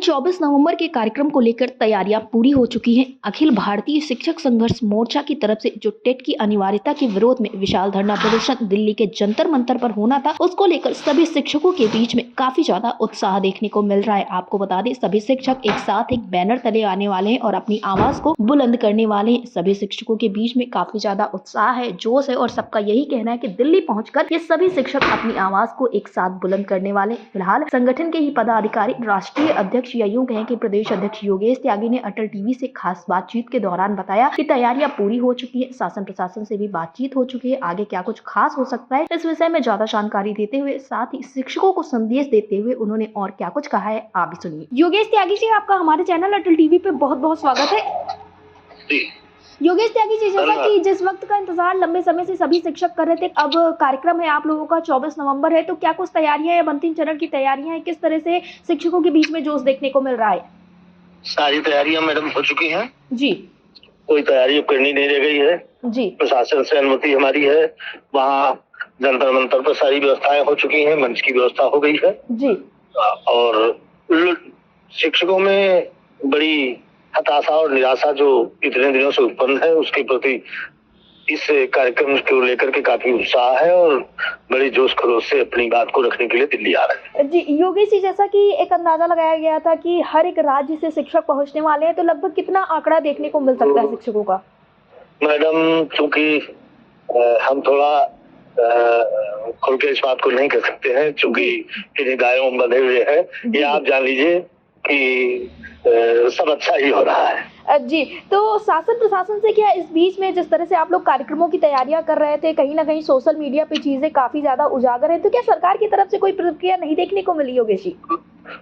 24 नवंबर के कार्यक्रम को लेकर तैयारियां पूरी हो चुकी हैं। अखिल भारतीय शिक्षक संघर्ष मोर्चा की तरफ से जो टेट की अनिवार्यता के विरोध में विशाल धरना प्रदर्शन दिल्ली के जंतर मंतर पर होना था, उसको लेकर सभी शिक्षकों के बीच में काफी ज्यादा उत्साह देखने को मिल रहा है। आपको बता दें, सभी शिक्षक एक साथ एक बैनर तले आने वाले हैं और अपनी आवाज को बुलंद करने वाले हैं। सभी शिक्षकों के बीच में काफी ज्यादा उत्साह है, जोश है और सबका यही कहना है कि दिल्ली पहुंचकर ये सभी शिक्षक अपनी आवाज को एक साथ बुलंद करने वाले। फिलहाल संगठन के ही पदाधिकारी, राष्ट्रीय अध्यक्ष या यूं कहें कि प्रदेश अध्यक्ष योगेश त्यागी ने अटल टीवी से खास बातचीत के दौरान बताया कि तैयारियां पूरी हो चुकी है, शासन प्रशासन से भी बातचीत हो चुकी है, आगे क्या कुछ खास हो सकता है इस विषय में ज्यादा जानकारी देते हुए, साथ ही शिक्षकों को संदेश देते हुए उन्होंने और क्या कुछ कहा है, आप भी सुनिए। योगेश त्यागी जी, आपका हमारे चैनल अटल टीवी पे बहुत बहुत स्वागत है। योगेश त्यागी जी, जैसा कि जिस वक्त का इंतजार लंबे समय से सभी शिक्षक कर रहे थे, अब कार्यक्रम है आप लोगों का 24 नवंबर है, तो क्या कुछ तैयारियां या अंतिम चरण की तैयारियां हैं, किस तरह से शिक्षकों के बीच में जोश देखने को मिल रहा है? सारी तैयारियां मैडम हो चुकी हैं जी। कोई तैयारी करनी नहीं रह गई है जी। प्रशासन से अनुमति हमारी है, वहाँ जंतर मंतर पर सारी व्यवस्थाएं हो चुकी हैं, मंच की व्यवस्था हो गई है जी। और शिक्षकों में बड़ी हताशा और निराशा जो इतने दिनों से उत्पन्न है, उसके प्रति इस कार्यक्रम को लेकर के काफी उत्साह है और बड़े जोश खरोश से अपनी बात को रखने के लिए दिल्ली आ रहे हैं। जी योगेश जी, जैसा कि एक अंदाजा लगाया गया था कि हर एक राज्य से शिक्षक पहुंचने वाले हैं, तो लगभग कितना आंकड़ा देखने को मिल सकता है शिक्षकों का? मैडम, चूंकि हम थोड़ा खुल के इस बात को नहीं कर सकते हैं, चूंकि इन्हीं दायरों में बंधे हुए हैं, ये आप जान लीजिए कि सब अच्छा ही हो रहा है। जी, तो शासन प्रशासन से क्या इस बीच में जिस तरह से आप लोग कार्यक्रमों की तैयारियां कर रहे थे, कहीं ना कहीं सोशल मीडिया पे चीजें काफी ज्यादा उजागर है, तो क्या सरकार की तरफ से कोई प्रतिक्रिया नहीं देखने को मिली योगेश जी?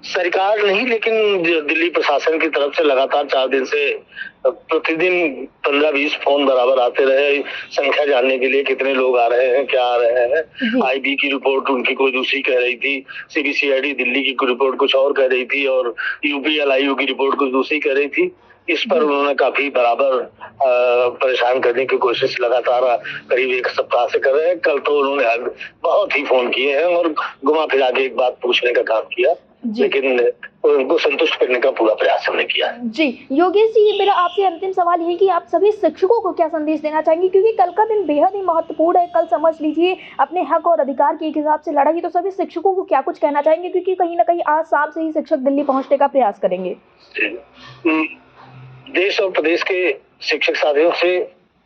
सरकार नहीं, लेकिन दिल्ली प्रशासन की तरफ से लगातार 4 दिन से प्रतिदिन 15-20 फोन बराबर आते रहे, संख्या जानने के लिए कितने लोग आ रहे हैं, क्या आ रहे हैं। आईबी की रिपोर्ट उनकी कोई दूसरी कह रही थी, सीबीसीआईडी दिल्ली की रिपोर्ट कुछ और कह रही थी और यूपीएलआईयू की रिपोर्ट कुछ दूसरी कह रही थी। इस पर उन्होंने काफी बराबर परेशान करने की कोशिश लगातार करीब 1 सप्ताह से कर रहे हैं। कल तो उन्होंने बहुत ही फोन किए हैं और घुमा फिरा के एक बात पूछने का काम किया, लेकिन उनको संतुष्ट करने का पूरा प्रयास हमने किया। जी योगेश जी, मेरा आपसे अंतिम सवाल यही कि आप सभी शिक्षकों को क्या संदेश देना चाहेंगे, क्योंकि कल का दिन बेहद ही महत्वपूर्ण है। कल समझ लीजिए अपने हक और अधिकार के एक हिसाब से लड़ाई, तो सभी शिक्षकों को क्या कुछ कहना चाहेंगे, क्योंकि कहीं ना कहीं आज शाम से ही शिक्षक दिल्ली पहुंचने का प्रयास करेंगे? देश और प्रदेश के शिक्षक साथियों से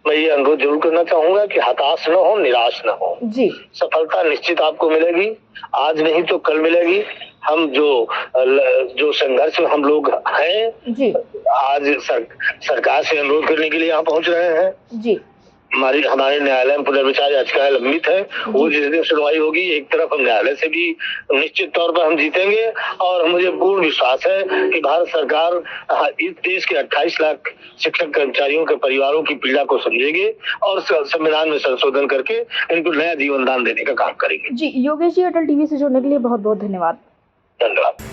मैं ये अनुरोध जरूर करना चाहूंगा कि हताश न हो, निराश न हो। जी, सफलता निश्चित आपको मिलेगी, आज नहीं तो कल मिलेगी। हम जो संघर्ष में हम लोग हैं जी, आज सरकार से अनुरोध करने के लिए यहाँ पहुंच रहे हैं जी। हमारे न्यायालय में पुनर्विचार याचिकाएं लंबित है, वो जिस दिन सुनवाई होगी, एक तरफ हम न्यायालय से भी निश्चित तौर पर हम जीतेंगे और मुझे पूर्ण विश्वास है कि भारत सरकार इस देश के 28 लाख शिक्षक कर्मचारियों के परिवारों की पीड़ा को समझेगी और संविधान में संशोधन करके इनको नया जीवन दान देने का काम करेगी। जी योगेश जी, अटल टीवी से जुड़ने के लिए बहुत बहुत धन्यवाद। धन्यवाद।